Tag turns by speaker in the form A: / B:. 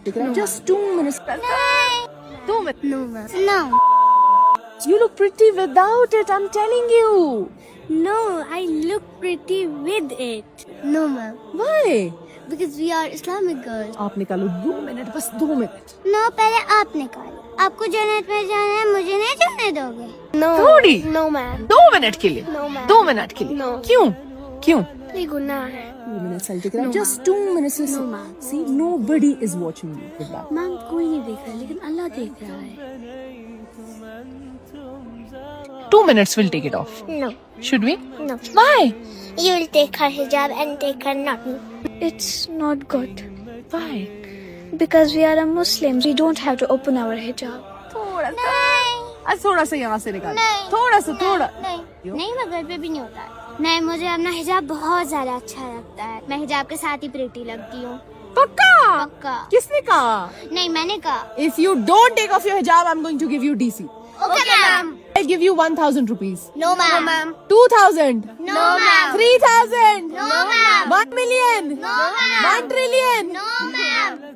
A: Just 2 minutes. 2 minutes.
B: No, ma'am. No.
A: You look pretty without it, I'm telling you.
B: No, I look pretty with it. No, ma'am.
A: Why?
B: Because we are Islamic girls.
A: आप निकालो 2 minute, बस 2 minute.
B: No, पहले आप निकालो. आपको जन्नत में जाना है, मुझे नहीं जाने दोगे? No.
A: थोड़ी.
B: No, ma'am.
A: 2 मिनट के लिए.
B: No, ma'am.
A: 2 मिनट के लिए.
B: No.
A: क्यों? क्यों?
B: ये गुनाह है.
A: 2 minutes, I'll take it out. Just 2 minutes. Listen.
B: No, ma'am.
A: See, nobody is watching you with that.
B: Ma'am कोई नहीं देख रहा, लेकिन अल्लाह देख रहा है.
A: 2 minutes, we'll take it off.
B: No.
A: Should we?
B: No.
A: Why?
B: You will take her hijab and take her nothing. It's not good.
A: Why?
B: Because we are a Muslim, we don't have to open our hijab.
A: थोड़ा सा. थोड़ा सा यहाँ से निकाल.
B: नहीं.
A: थोड़ा सा, थोड़ा.
B: नहीं, मैं घर पे भी नहीं होता है. नहीं, मुझे अपना हिजाब बहुत ज्यादा अच्छा लगता है. मैं हिजाब के साथ ही प्रिटी लगती हूँ.
A: पक्का?
B: पक्का.
A: किसने कहा?
B: नहीं, मैंने कहा.
A: If you don't take off your hijab, I'm going to give you DC.
B: Okay, ma'am.
A: I'll give you 1,000 rupees.
B: No, ma'am.
A: 2,000.
B: No, ma'am.
A: 3,000.
B: No, ma'am.
A: 1 million.
B: No, ma'am.
A: 1 trillion.
B: No, ma'am.